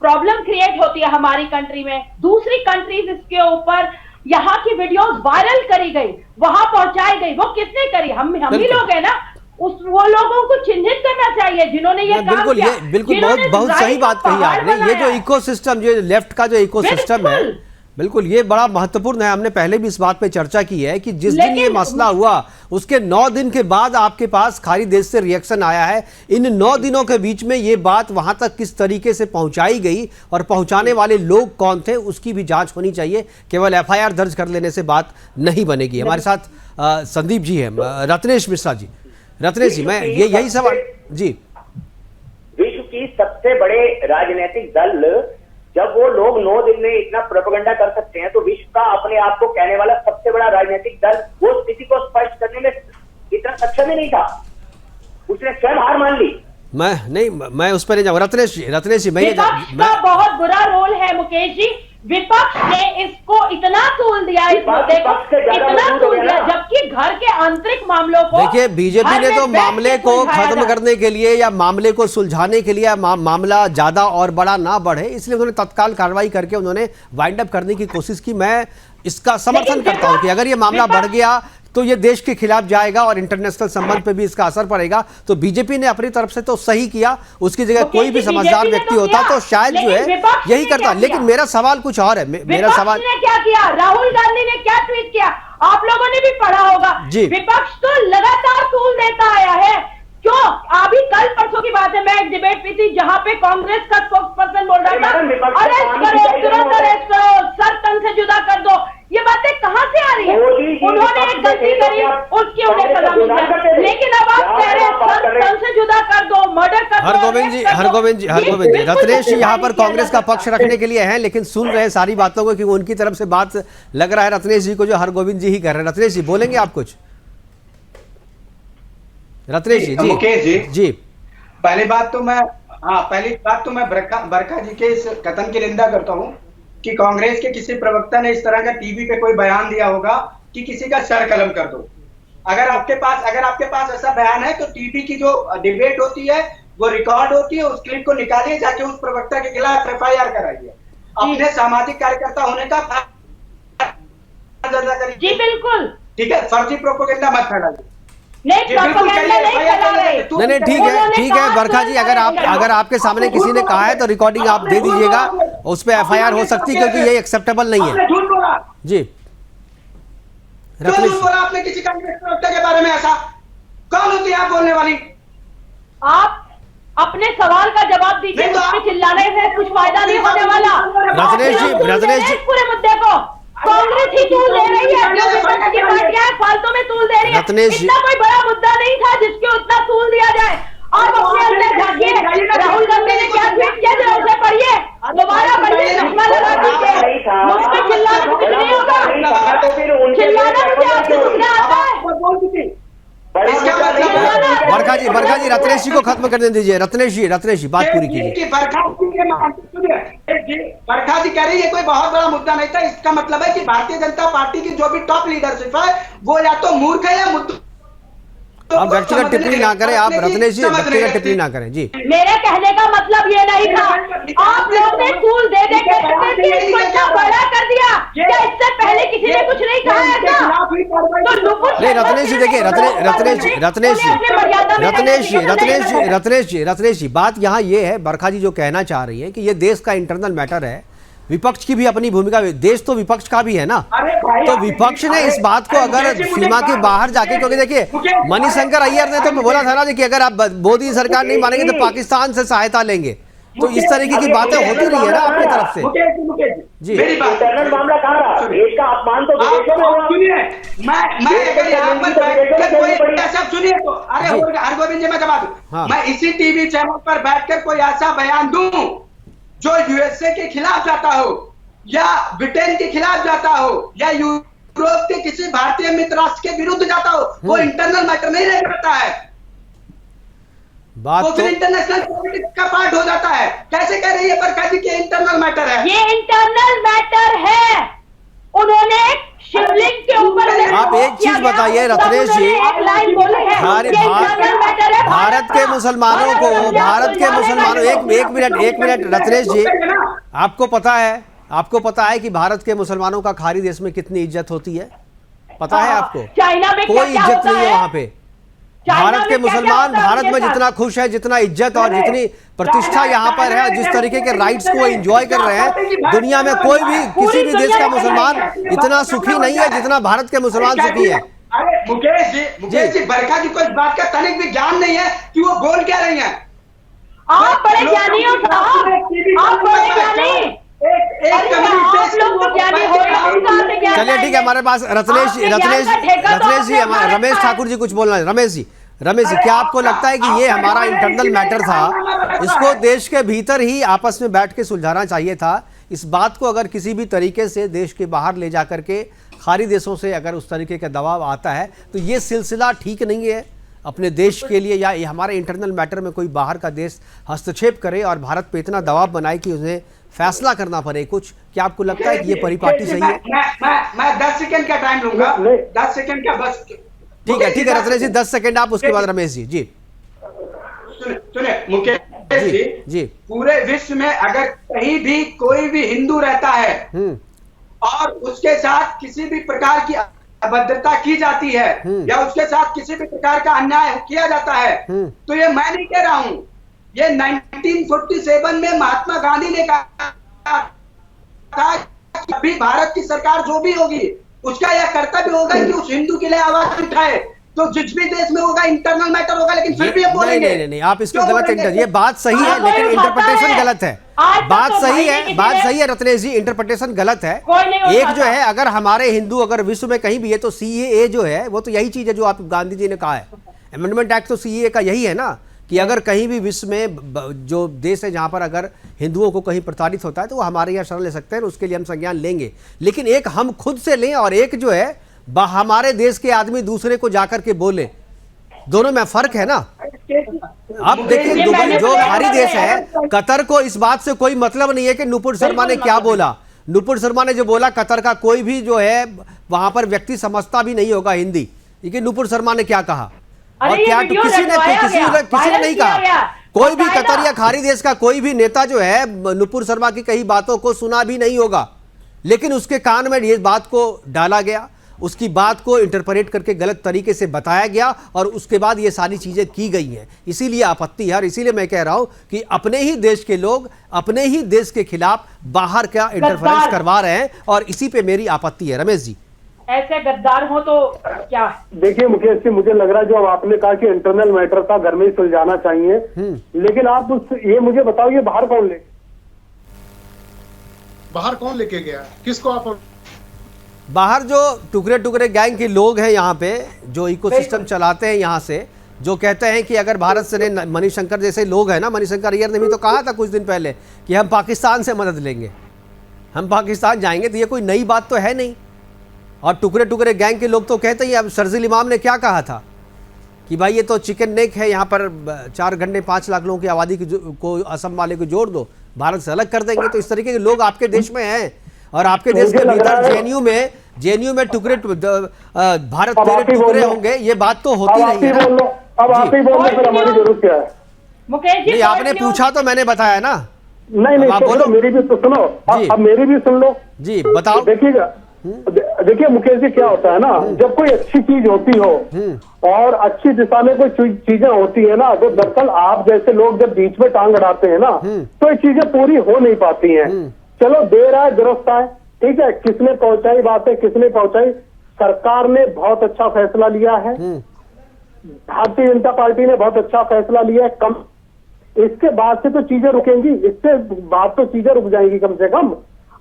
प्रॉब्लम क्रिएट होती है हमारी कंट्री में, दूसरी कंट्रीज इसके ऊपर यहाँ की वीडियोस वायरल करी गई, वहां पहुंचाई गई, वो किसने करी? हम ही लोग हैं ना। वो लोगों को चिन्हित करना चाहिए जिन्होंने ये काम किया। बिल्कुल बहुत सही बात कही आपने। ये जो इकोसिस्टम, जो लेफ्ट का जो इकोसिस्टम है, बिल्कुल ये बड़ा महत्वपूर्ण है। हमने पहले भी इस बात पे चर्चा की है कि जिस दिन ये मसला हुआ उसके 9 दिन के बाद आपके पास खाड़ी देश से रिएक्शन आया है। इन 9 दिनों के बीच में ये बात वहां तक किस तरीके से पहुंचाई गई और पहुंचाने वाले लोग कौन थे, उसकी भी जांच होनी चाहिए। केवल एफआईआर दर्ज कर लेने से बात नहीं बनेगी। हमारे साथ संदीप जी हैं, रत्नेश मिश्रा जी। रत्नेश जी, मैं यही सवाल जी। विश्व की सबसे बड़े राजनीतिक दल जब वो लोग 9 दिन में इतना प्रोपेगेंडा कर सकते हैं, तो विश्व का अपने आप को कहने वाला सबसे बड़ा राजनीतिक दल वो स्थिति को स्पष्ट करने में इतना सक्षम ही नहीं था। उसने स्वयं हार मान ली। मैं उस पर नहीं जाऊँ। रत्नेश जी विपक्ष का बहुत बुरा रोल है मुकेश जी। विपक्ष ने इसको इतना तूल दिया, इस मुद्दे को इतना तूल दिया, जबकि घर के आंतरिक मामलों को देखिए, बीजेपी ने तो मामले को खत्म करने के लिए या मामले को सुलझाने के लिए मामला ज्यादा और बड़ा ना बढ़े, इसलिए उन्होंने तत्काल कार्रवाई करके उन्होंने वाइंड अप करने की कोशिश की। मैं इसका समर्थन करता हूं कि अगर ये मामला बढ़ गया तो ये देश के खिलाफ जाएगा और इंटरनेशनल संबंध पे भी इसका असर पड़ेगा। तो बीजेपी ने अपनी तरफ से तो सही किया, उसकी जगह कोई भी समझदार व्यक्ति होता तो शायद जो है यही करता। लेकिन मेरा सवाल कुछ और है। मेरा सवाल ने क्या किया, राहुल गांधी ने क्या ट्वीट किया, आप लोगों ने भी पढ़ा होगा। विपक्ष तो लगातार तूल देता आया है। क्यों? अभी कल परसों की बात है, मैं एक डिबेट में थी जहां पे कांग्रेस का स्पोक्सपर्सन बोल रहा था, अरेस्ट करो, तुरंत अरेस्ट करो, सर तन से जुदा कर दो। ये बातें कहाँ से आ रही है? उन्होंने एक गलती करी, उसकी उन्हें सजा मिल जाए। लेकिन अब आप कह रहे हैं सर तन से जुदा कर दो, मर्डर कर दो। हरगोविंद जी, रत्नेश जी यहाँ पर कांग्रेस का पक्ष रखने के लिए हैं, लेकिन सुन रहे हैं सारी बातों को, क्योंकि उनकी तरफ से बात लग रहा है रत्नेश जी को जो हरगोविंद जी ही कर रहे हैं। रत्नेश जी बोलेंगे आप कुछ? रत्नेश जी मुकेश जी पहली बात तो मैं बरखा जी के इस कथन की निंदा करता हूं कि कांग्रेस के किसी प्रवक्ता ने इस तरह का टीवी पे कोई बयान दिया होगा कि किसी का सर कलम कर दो। अगर आपके पास ऐसा बयान है तो टीवी की जो डिबेट होती है वो रिकॉर्ड होती है, उस क्लिप को निकालिए, जाके उस प्रवक्ता के खिलाफ एफआईआर कराइए। अपने सामाजिक कार्यकर्ता होने का करिए। जी बिल्कुल ठीक है, फर्जी प्रोपेगेंडा मत फैलाइए। नहीं, ठीक है बरखा जी, अगर आपके सामने किसी ने कहा है तो रिकॉर्डिंग आप दे दीजिएगा, उस पर एफआईआर हो सकती है, क्योंकि ये एक्सेप्टेबल नहीं है। झूठ बोला जी, क्यों बोला आपने किसी कांग्रेस प्रवक्ता के बारे में? ऐसा कौन होती है आप बोलने वाली? आप अपने सवाल का जवाब दीजिए, उस पर चिल्लाने से कुछ फायदा नहीं होने वाला। रत्नेश जी पूरे मुद्दे को कांग्रेस ही तूल दे रही है, विपक्ष की पार्टियां फालतू में तूल दे रही है। इतना कोई बड़ा मुद्दा नहीं था जिसके उतना तूल दिया जाए। और अपने अंदर झांकिए, राहुल गांधी ने क्या ट्वीट किया, जरा उसे पढ़िए, दोबारा पढ़िए, चश्मा लगा दीजिए। मुझ पर चिल्लाना कुछ नहीं होगा, चिल्लाना मुझे आपसे सुनना आता है। बरखा जी नहीं, रत्नेश जी को खत्म करने दीजिए। रत्नेश जी बात पूरी कीजिए। बरखा जी कह रही है कोई बहुत बड़ा मुद्दा नहीं था। इसका मतलब है कि भारतीय जनता पार्टी की जो भी टॉप लीडरशिप है वो या तो मूर्ख है या मुद्दा। आप व्यक्तिगत टिप्पणी ना करें, आप रत्नेश जी व्यक्तिगत टिप्पणी ना करें जी। मेरे कहने का मतलब ये नहीं था, आप लोग ने स्कूल दे दे के इसको इतना बड़ा कर दिया। क्या इससे पहले किसी ने कुछ नहीं कहा ऐसा? तो नुपुर नहीं रत्नेश जी देखिए, रत्नेश जी बात यहाँ ये है, बरखा जी जो कहना चाह रही है कि ये देश का इंटरनल मैटर है, विपक्ष की भी अपनी भूमिका, देश तो विपक्ष का भी है ना। तो विपक्ष ने इस बात को अगर सीमा के बाहर जाके, क्योंकि देखिए मणिशंकर अय्यर ने तो बोला था ना कि अगर आप मोदी सरकार नहीं मानेंगे तो पाकिस्तान से सहायता लेंगे। तो इस तरीके की बातें होती रही है ना आपकी तरफ से जी। मेरी बात इंटरनल मामला कहाँ रहा? देश का अपमान तो सुनिए, सुनिए तो अरे हरगोविंद जी मैं जवाब दूं। मैं इसी टीवी चैनल पर बैठकर कोई ऐसा बयान दूं जो यूएसए के खिलाफ जाता हो या ब्रिटेन के खिलाफ जाता हो या यूरोप के किसी भारतीय मित्र राष्ट्र के विरुद्ध जाता हो, वो इंटरनल मैटर नहीं रह जाता है, बात वो फिर इंटरनेशनल पॉलिटिक्स का पार्ट हो जाता है। कैसे कह रही है बरखा जी के इंटरनल मैटर है? ये इंटरनल मैटर है। उन्होंने शिवलिंग के ऊपर आप एक चीज बताइए रत्नेश जी, भारत के मुसलमानों को, एक मिनट रत्नेश जी, आपको पता है कि भारत के मुसलमानों का खाड़ी देश में कितनी इज्जत होती है? पता है आपको? चाइना में कोई इज्जत नहीं है वहां पे। भारत के मुसलमान भारत में जितना खुश है, जितना इज्जत और जितनी प्रतिष्ठा यहाँ पर है, जिस तरीके के राइट्स को एंजॉय कर रहे हैं, दुनिया में कोई भी किसी भी देश का मुसलमान इतना सुखी नहीं है जितना भारत के मुसलमान सुखी है। अरे मुकेश जी बरखा जी को इस बात का तनिक भी ज्ञान नहीं है कि वो बोल क्या रही है। आप बड़े ज्ञानी हो साहब, आप बड़े ज्ञानी। चलिए ठीक है, हमारे पास रत्नेश जी, रमेश ठाकुर जी कुछ बोलना है। रमेश जी क्या आपको लगता है कि ये हमारा इंटरनल मैटर था, इसको देश के भीतर ही आपस में बैठ के सुलझाना चाहिए था? इस बात को अगर किसी भी तरीके से देश के बाहर ले जाकर के खाड़ी देशों से अगर उस तरीके का दबाव आता है तो ये सिलसिला ठीक नहीं है अपने देश के लिए, या हमारे इंटरनल मैटर में कोई बाहर का देश हस्तक्षेप करे और भारत पे इतना दबाव बनाए कि उन्हें फैसला करना पड़े कुछ। क्या आपको लगता है कि ये परिपाटी सही है? मैं 10 सेकंड का टाइम लूंगा, 10 सेकंड का बस। ठीक है रत्नेश जी 10 सेकंड आप, उसके बाद रमेश जी। सुनिए मुकेश जी, पूरे विश्व में अगर कहीं भी कोई भी हिंदू रहता है और उसके साथ किसी भी प्रकार की अभद्रता की जाती है या उसके साथ किसी भी प्रकार का अन्याय किया जाता है, तो ये मैं नहीं कह रहा हूं, ये 1947 में महात्मा गांधी ने कहा था कि अभी भारत की सरकार जो भी होगी उसका यह कर्तव्य होगा कि उस हिंदू के लिए आवाज उठाए। तो जिस भी देश में होगा इंटरनल मैटर होगा, लेकिन फिर भी अब बोलेंगे नहीं, आप इसको गलत, ये बात सही है लेकिन इंटरप्रिटेशन गलत है। बात सही है रत्नेश जी, इंटरप्रिटेशन गलत है। एक जो है, अगर हमारे हिंदू अगर विश्व में कहीं भी है तो सीएए जो है वो तो यही चीज है जो आप गांधी जी ने कहा है। अमेंडमेंट एक्ट तो सीएए का यही है ना, कि अगर कहीं भी विश्व में जो देश है जहां पर अगर हिंदुओं को कहीं प्रताड़ित होता है तो वो हमारे यहाँ शरण ले सकते हैं, उसके लिए हम संज्ञान लेंगे। लेकिन एक हम खुद से लें और एक जो है हमारे देश के आदमी दूसरे को जाकर के बोले, दोनों में फर्क है ना। अब देखिए जो खाड़ी देश है, कतर को इस बात से कोई मतलब नहीं है कि नुपुर शर्मा ने क्या बोला। नुपुर शर्मा ने जो बोला, कतर का कोई भी जो है वहां पर व्यक्ति समझता भी नहीं होगा हिंदी, लेकिन नुपुर शर्मा ने क्या कहा और क्या किसी ने नहीं कहा। कोई भी कतर या खाड़ी देश का कोई भी नेता जो है नुपुर शर्मा की कई बातों को सुना भी नहीं होगा, लेकिन उसके कान में ये बात को डाला गया, उसकी बात को इंटरप्रेट करके गलत तरीके से बताया गया और उसके बाद ये सारी चीजें की गई हैं। इसीलिए आपत्ति है और इसीलिए मैं कह रहा हूं कि अपने ही देश के लोग अपने ही देश के खिलाफ बाहर का इंटरफेरेंस करवा रहे हैं और इसी पे मेरी आपत्ति है। रमेश जी, ऐसे गद्दार हो तो क्या? देखिए मुकेश जी, मुझे लग रहा है जो अब आपने कहा कि इंटरनल मैटर था घर में ही सुलझाना चाहिए, लेकिन आप ये मुझे बताओ, ये बाहर कौन लेके गया? किसको आप बाहर जो टुकड़े टुकड़े गैंग के लोग हैं यहाँ पे, जो इकोसिस्टम चलाते हैं यहाँ से, जो कहते हैं कि अगर भारत से मणिशंकर जैसे लोग हैं ना, मणिशंकर अय्यर ने भी तो कहा था कुछ दिन पहले कि हम पाकिस्तान से मदद लेंगे, हम पाकिस्तान जाएंगे, तो ये कोई नई बात तो है नहीं। और टुकड़े टुकड़े गैंग के लोग तो कहते हैं, अब शर्जील इमाम ने क्या कहा था कि भाई ये तो चिकन नेक है, यहाँ पर 4 घंटे 5 लाख लोगों की आबादी को असम वाले को जोड़ दो, भारत से अलग कर देंगे। तो इस तरीके के लोग आपके देश में हैं और आपके देश के भीतर जेएनयू में टुकड़े भारत मेरे टुकड़े होंगे, ये बात तो होती नहीं है। अब आप ही बोल रहे, फिर हमारी जरूरत क्या है? मुकेश जी, नहीं, आपने पूछा तो मैंने बताया ना। नहीं आप बोलो, मेरी भी तो सुनो, अब मेरी भी सुन लो जी, बताओ। देखिएगा, देखिए मुकेश जी, क्या होता है ना, जब कोई अच्छी चीज होती हो और अच्छी दिशा में कोई चीजें होती है ना, तो दरअसल आप जैसे लोग जब बीच में टांग अड़ाते हैं ना, तो ये चीजें पूरी हो नहीं पाती हैं। चलो देर आए दुरुस्त आए, ठीक है, किसने पहुंचाई बातें, किसने पहुंचाई? सरकार ने बहुत अच्छा फैसला लिया है, भारतीय जनता पार्टी ने बहुत अच्छा फैसला लिया है। कम इसके बाद से तो चीजें रुकेंगी, इससे बाद तो चीजें रुक जाएंगी कम से कम।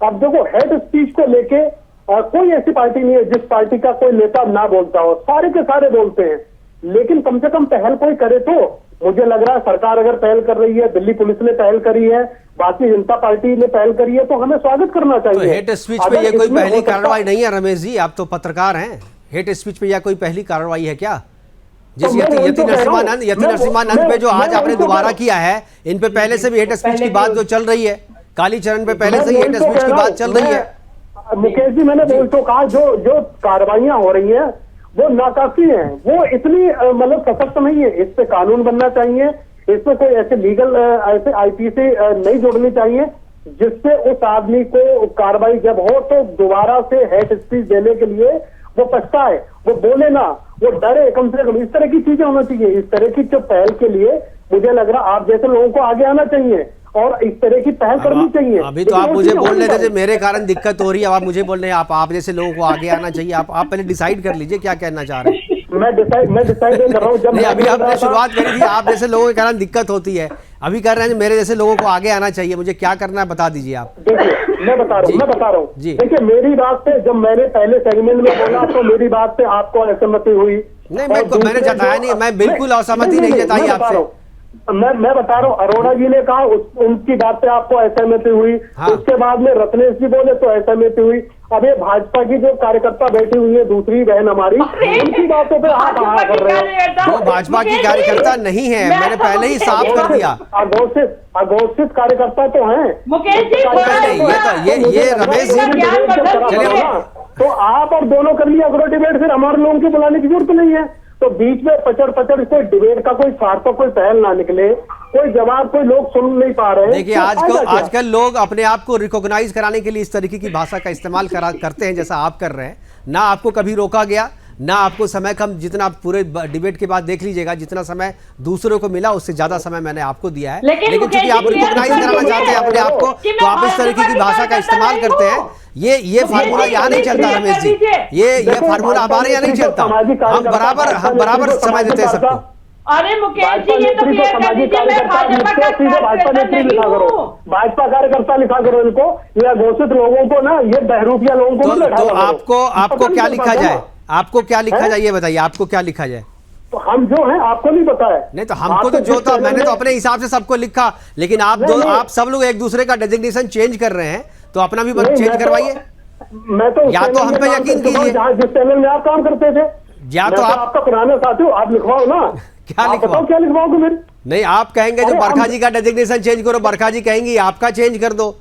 अब देखो, हेड स्पीच को लेके कोई ऐसी पार्टी नहीं है जिस पार्टी का कोई नेता ना बोलता हो, सारे के सारे बोलते हैं, लेकिन कम से कम पहल कोई करे। तो मुझे लग रहा है सरकार अगर पहल कर रही है, दिल्ली पुलिस ने पहल करी है, भारतीय जनता पार्टी ने पहल करी है, तो हमें स्वागत करना चाहिए। तो हेट स्पीच पे ये कोई पहली कार्रवाई नहीं है रमेश जी, आप तो पत्रकार हैं। हेट स्पीच पे यह कोई पहली कार्रवाई है क्या? जिस यति नरसिम्हानंद पे जो आज आपने दोबारा किया है, इन पे पहले से भी हेट स्पीच की बात जो चल रही है, कालीचरण पे पहले से ही हेट स्पीच की बात चल रही है। मुकेश जी, मैंने बोल तो कहा, जो कार्रवाइयां हो रही हैं वो नाकाफी हैं, वो इतनी मतलब सशक्त नहीं है। इस पे कानून बनना चाहिए, इसमें कोई ऐसे लीगल ऐसे आईपी से नहीं जोड़नी चाहिए जिससे उस आदमी को कार्रवाई जब हो तो दोबारा से हेट स्पीच देने के लिए वो पछताए, वो बोले ना, वो डरे। कम से कम इस तरह की चीजें होना चाहिए। इस तरह की जो पहल के लिए मुझे लग रहा आप जैसे लोगों को आगे आना चाहिए और इस तरह की पहल करनी चाहिए। अभी तो आप मुझे बोल रहे थे मेरे कारण दिक्कत हो रही है, आप मुझे बोल रहे हैं आप जैसे लोगों को आगे आना चाहिए। आप पहले डिसाइड कर लीजिए क्या कहना चाह रहे हैं। मैं डिसाइड कर रहा हूँ। जब अभी आपने शुरुआत करी थी, आप जैसे लोगों के कारण दिक्कत होती है, अभी कर रहे हैं मेरे जैसे लोगों को आगे आना चाहिए। मुझे क्या करना है बता दीजिए आप। देखिए मैं बता रहा हूँ जी। देखिए, मेरी बात से जब मैंने पहले सेगमेंट में बोला तो मेरी बात से आपको असहमति हुई। नहीं, मैंने जताया नहीं, मैं बिल्कुल असहमति नहीं जताई आपसे। मैं बता रहा हूँ, अरोड़ा जी ने कहा उनकी बात पे आपको असहमति हुई। हाँ। उसके बाद में रत्नेश जी बोले तो असहमति हुई। अब ये भाजपा की जो कार्यकर्ता बैठी हुई है, दूसरी बहन हमारी, उनकी बातों पे आप कर रहे हो। वो भाजपा की कार्यकर्ता नहीं है, मैंने पहले ही साफ कर दिया। अघोषित कार्यकर्ता तो है मुकेश जी। ये रमेश जी, तो आप और दोनों कर लिया करो डिबेट, फिर हमारे लोगों की बुलाने की जरूरत नहीं है। तो बीच में पचड़ कोई डिबेट का कोई सार्थक कोई पहल ना निकले, कोई जवाब कोई लोग सुन नहीं पा रहे। देखिए आजकल लोग अपने आप को रिकॉग्नाइज कराने के लिए इस तरीके की भाषा का इस्तेमाल करते हैं जैसा आप कर रहे हैं। ना आपको कभी रोका गया, ना आपको समय कम, जितना आप पूरे डिबेट के बाद देख लीजिएगा, जितना समय दूसरों को मिला उससे ज्यादा समय मैंने आपको दिया है। लेकिन चूंकि आप रिकॉग्नाइज कराना चाहते हैं अपने आप को, तो आप इस तरीके की भाषा का इस्तेमाल करते हैं। ये फार्मूला यहाँ नहीं चलता रमेश जी, ये फार्मूला हमारे यहाँ नहीं चलता। हम बराबर समय देते हैं सबको। अरे मुकेश जी, ये तो क्लियर कर दीजिए, मैं भाजपा कार्यकर्ता लिखा करो इनको, या घोषित लोगों को ना, ये बहरूपिया लोगों को। तो आपको क्या लिखा जाए, आपको क्या लिखा जाए ये बताइए, आपको क्या लिखा जाए? तो हम जो हैं आपको नहीं पता है। नहीं, तो हमको तो जो था मैंने तो अपने हिसाब से सबको लिखा, लेकिन आप सब लोग एक दूसरे का डेजिग्नेशन चेंज कर रहे हैं, तो अपना भी चेंज करवाइए। मैं तो या तो हम पे यकीन कीजिए, जिस चैनल में आप काम करते थे, या तो आपका पुराना साथी हो, आप लिखवाओ ना। क्या लिखवाओ? क्या लिखवाओगे मेरी? नहीं, आप कहेंगे जो बरखा जी का डेजिग्नेशन चेंज करो, बरखा जी कहेंगी आपका चेंज कर दो।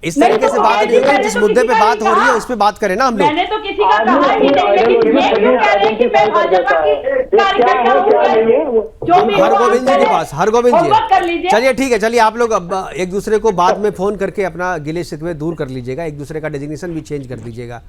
इस तरीके से बात नहीं होगी। जिस मुद्दे पे बात हो रही है उस पे बात करें ना हम लोग। मैंने तो किसी का कहा ही नहीं, लेकिन ये क्यों कह रहे हैं कि मैं भाजपा की कार्यकर्ता हूं? जो भी हरगोविंद जी के पास, हरगोविंद जी, चलिए ठीक है, चलिए आप लोग एक दूसरे को बाद में फोन करके अपना गिले शिकवे दूर कर लीजिएगा, एक दूसरे का डेजिग्नेशन भी चेंज कर दीजिएगा।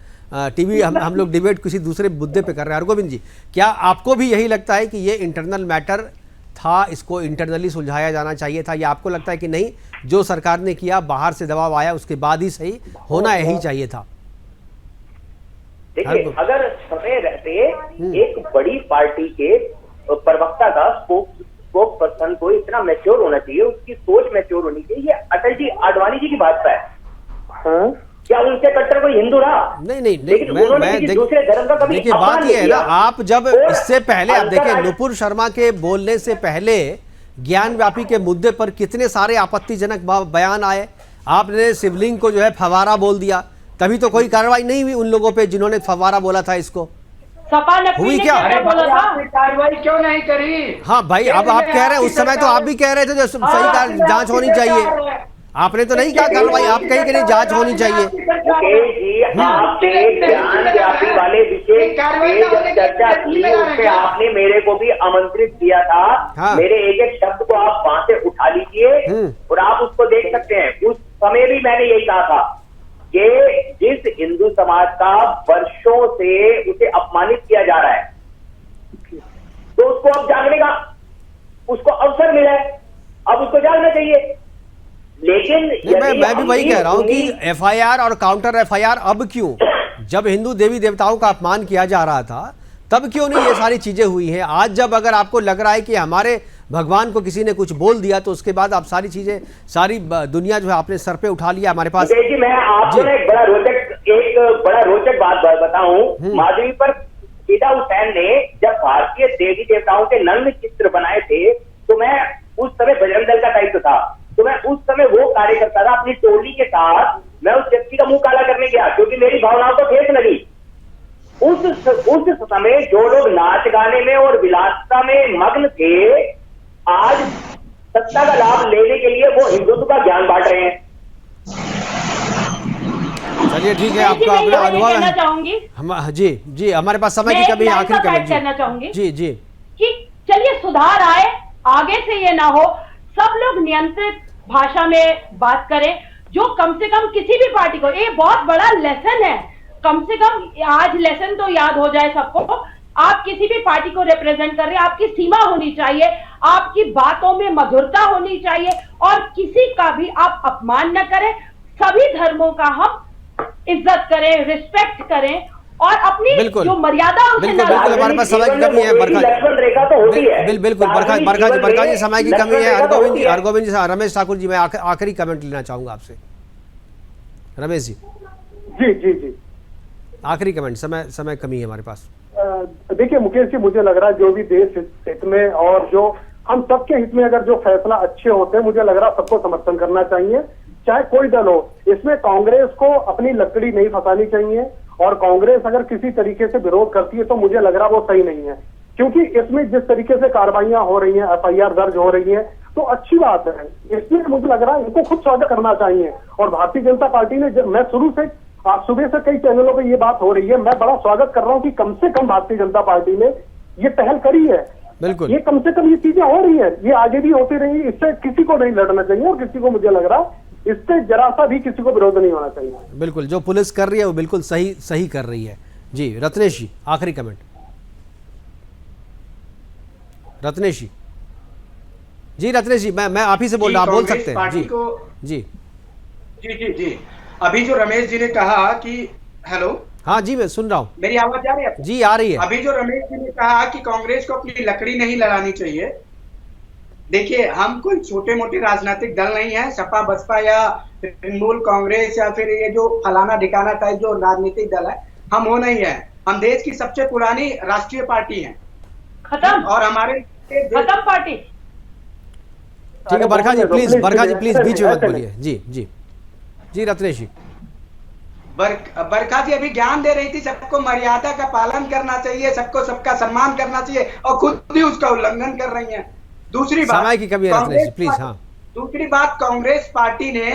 टीवी हम लोग डिबेट किसी दूसरे मुद्दे पे कर रहे हैं। हरगोविंद जी, क्या आपको भी यही लगता है कि ये इंटरनल मैटर था, इसको इंटरनली सुलझाया जाना चाहिए था, या आपको लगता है कि नहीं, जो सरकार ने किया, बाहर से दबाव आया उसके बाद ही सही होना यही चाहिए था? देखिए, अगर समय रहते एक बड़ी पार्टी के प्रवक्ता का स्पोक पर्सन को इतना मैच्योर होना चाहिए, उसकी सोच मैच्योर होनी चाहिए। ये अटल जी आडवाणी जी की भाजपा है। क्या उनसे कट्टर कोई हिंदू रहा? नहीं, दूसरे धर्म का कभी देखिए बात ये है ना, आप जब इससे पहले आप देखिए नुपुर शर्मा के बोलने से पहले ज्ञान व्यापी के मुद्दे पर कितने सारे आपत्तिजनक बयान आए। आपने शिवलिंग को जो है फवारा बोल दिया, तभी तो कोई कार्रवाई नहीं हुई उन लोगों पे जिन्होंने फवारा बोला था इसको। सपा ने हुई क्या? बोला था आपने कार्रवाई क्यों नहीं करी? हाँ भाई, अब आप कह रहे हैं, उस समय तो आप भी कह रहे थे जो सही जांच होनी चाहिए। आपने तो नहीं कहा कार्रवाई, आप कहीं कि नहीं जांच होनी चाहिए। मुकेश जी, आपने ज्ञान व्यापी वाले विषय पे जब चर्चा की, उससे आपने मेरे को भी आमंत्रित किया था। हाँ। मेरे एक एक शब्द को आप वहां से उठा लीजिए और आप उसको देख सकते हैं। उस समय भी मैंने यही कहा था कि जिस हिंदू समाज का वर्षों से उसे अपमानित किया जा रहा है, तो उसको अब जागने का उसको अवसर मिला है, अब उसको जागना चाहिए। लेकिन मैं भी वही कह रहा हूं कि एफआईआर और काउंटर एफआईआर अब क्यों? जब हिंदू देवी देवताओं का अपमान किया जा रहा था तब क्यों नहीं ये सारी चीजें हुई हैं? आज जब अगर आपको लग रहा है कि हमारे भगवान को किसी ने कुछ बोल दिया तो उसके बाद आप सारी चीजें, सारी दुनिया जो है आपने सर पे उठा लिया हमारे पास। जी, मैं आपको एक बड़ा रोचक बात बताऊं। माधवी पर फिदा हुसैन ने जब भारतीय देवी देवताओं के नग्न चित्र बनाए थे, तो मैं उस समय बजरंग दल का दायित्व था, तो मैं उस समय वो कार्य करता था अपनी टोली के साथ। मैं उस व्यक्ति का मुंह काला करने गया क्योंकि मेरी भावनाओं को ठेस लगी। उस समय जो लोग नाच गाने में और विलासिता में मग्न थे, आज सत्ता का लाभ लेने के लिए वो हिंदुत्व का ज्ञान बांट रहे हैं। चलिए ठीक है, आपका अपना अनुभव है। चाहूंगी जी हमारे पास समय की कमी, आखिरी कमेंट करना चाहूंगी जी कि चलिए सुधार आए, आगे से ये ना हो, सब लोग नियंत्रित भाषा में बात करें, जो कम से कम किसी भी पार्टी को, ये बहुत बड़ा लेसन है, कम से कम आज लेसन तो याद हो जाए सबको। आप किसी भी पार्टी को रिप्रेजेंट कर रहे हैं, आपकी सीमा होनी चाहिए, आपकी बातों में मधुरता होनी चाहिए और किसी का भी आप अपमान न करें। सभी धर्मों का हम इज्जत करें, रिस्पेक्ट करें और अपनी जो मर्यादा बिल्कुल हमारे पास समय की कमी है। बिल्कुल बरखा जी समय की कमी है। हरगोविंद जी, रमेश ठाकुर जी, मैं आखिरी कमेंट लेना चाहूंगा आपसे। रमेश जी जी आखिरी कमेंट, समय कमी है हमारे पास। देखिए मुकेश जी, मुझे लग रहा है जो भी देश हित में और जो हम सबके हित में अगर जो फैसला अच्छे होते हैं, मुझे लग रहा है सबको समर्थन करना चाहिए, चाहे कोई दल हो। इसमें कांग्रेस को अपनी लकड़ी नहीं फंसानी चाहिए और कांग्रेस अगर किसी तरीके से विरोध करती है तो मुझे लग रहा है वो सही नहीं है, क्योंकि इसमें जिस तरीके से कार्रवाइयां हो रही हैं, एफआईआर दर्ज हो रही है, तो अच्छी बात है। इसलिए मुझे लग रहा है इनको खुद स्वागत करना चाहिए। और भारतीय जनता पार्टी ने, मैं शुरू से, आज सुबह से कई चैनलों पे ये बात हो रही है, मैं बड़ा स्वागत कर रहा हूं कि कम से कम भारतीय जनता पार्टी ने ये पहल करी है। बिल्कुल, ये कम से कम ये चीजें हो रही है, ये आगे भी होती रहेंगी। इससे किसी को नहीं लड़ना चाहिए और किसी को, मुझे लग रहा है इससे जरा सा भी किसी को विरोध नहीं होना चाहिए। बिल्कुल, जो पुलिस कर रही है वो बिल्कुल सही कर रही है। जी रत्नेश जी, आखिरी कमेंट। रत्नेश जी, रत्नेश जी, मैं आप ही से बोल रहा हूं, बोल सकते हैं जी। जी अभी जो रमेश जी ने कहा कि, हेलो, हाँ जी मैं सुन रहा हूँ, मेरी आवाज आ रही है? जी आ रही है। अभी जो रमेश जी ने कहा कि कांग्रेस को अपनी लकड़ी नहीं लड़ानी चाहिए, देखिए हम कोई छोटे मोटे राजनीतिक दल नहीं है, सपा बसपा या तृणमूल कांग्रेस या फिर ये जो फलाना ढिकाना टाइप जो राजनीतिक दल है, हम वो नहीं है। हम देश की सबसे पुरानी राष्ट्रीय पार्टी है, खत्म, और हमारे खत्म पार्टी। ठीक है बरखा जी प्लीज बीच में मत बोलिए। जी रत्नेश जी। बरखा जी अभी ज्ञान दे रही थी, सबको मर्यादा का पालन करना चाहिए, सबको सबका सम्मान करना चाहिए, और खुद भी उसका उल्लंघन कर रही हैं। दूसरी बात, समय की कमी है रत्नेश जी, प्लीज। हाँ, दूसरी बात, कांग्रेस पार्टी ने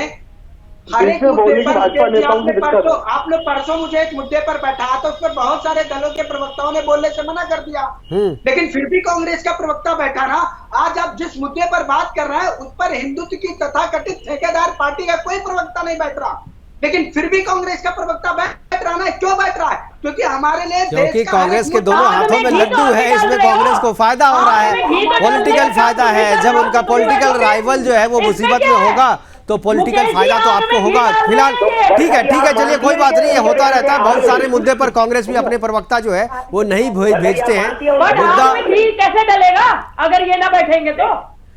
हर एक मुद्दे पर, आप लोग परसों मुझे एक मुद्दे पर बैठाया तो उस पर बहुत सारे दलों के प्रवक्ताओं ने बोलने से मना कर दिया, लेकिन फिर भी कांग्रेस का प्रवक्ता बैठा ना। आज आप जिस मुद्दे पर बात कर रहे हैं उस पर हिंदुत्व की तथाकथित ठेकेदार पार्टी का कोई प्रवक्ता नहीं बैठ रहा, लेकिन फिर भी कांग्रेस का प्रवक्ता बैठ रहा ना। क्यों बैठ रहा है? क्योंकि हमारे लिए, क्योंकि कांग्रेस के दोनों हाथों में लड्डू है, इसमें कांग्रेस को फायदा हो रहा है, पॉलिटिकल फायदा है। जब उनका पॉलिटिकल राइवल जो है वो मुसीबत में होगा तो पॉलिटिकल फायदा तो आपको होगा। फिलहाल ठीक है, चलिए कोई बात नहीं है, होता रहता है। बहुत सारे मुद्दे पर कांग्रेस भी अपने प्रवक्ता जो है वो नहीं भेजते हैं। मुद्दा कैसे डलेगा अगर ये ना बैठेंगे तो?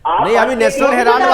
नहीं, अभी नेशनल हेराल्ड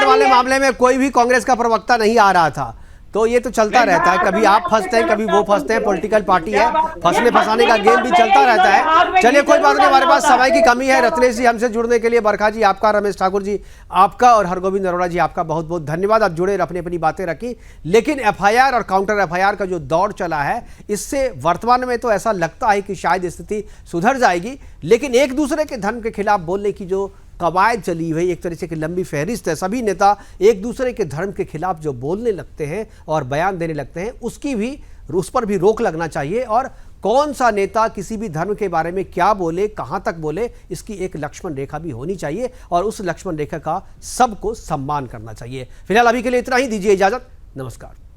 वाले मामले में कोई भी कांग्रेस का प्रवक्ता नहीं आ रहा था। तो ये तो चलता रहता है, कभी आप फंसते हैं कभी वो फंसते हैं, पॉलिटिकल पार्टी है, फंसने फंसाने का गेम भी चलता रहता है। चलिए कोई बात नहीं, हमारे पास समय की कमी है। रत्नेश जी हमसे जुड़ने के लिए, बरखा जी आपका, रमेश ठाकुर जी आपका और हरगोविंद अरोड़ा जी आपका बहुत बहुत धन्यवाद। आप जुड़े, अपनी अपनी बातें रखी। लेकिन एफआईआर और काउंटर एफआईआर का जो दौर चला है, इससे वर्तमान में तो ऐसा लगता है कि शायद स्थिति सुधर जाएगी, लेकिन एक दूसरे के धर्म के खिलाफ बोलने की जो कवायद चली हुई, एक तरीके की लंबी फहरिस्त है, सभी नेता एक दूसरे के धर्म के खिलाफ जो बोलने लगते हैं और बयान देने लगते हैं, उस पर भी रोक लगना चाहिए। और कौन सा नेता किसी भी धर्म के बारे में क्या बोले, कहां तक बोले, इसकी एक लक्ष्मण रेखा भी होनी चाहिए और उस लक्ष्मण रेखा का सबको सम्मान करना चाहिए। फिलहाल अभी के लिए इतना ही, दीजिए इजाजत, नमस्कार।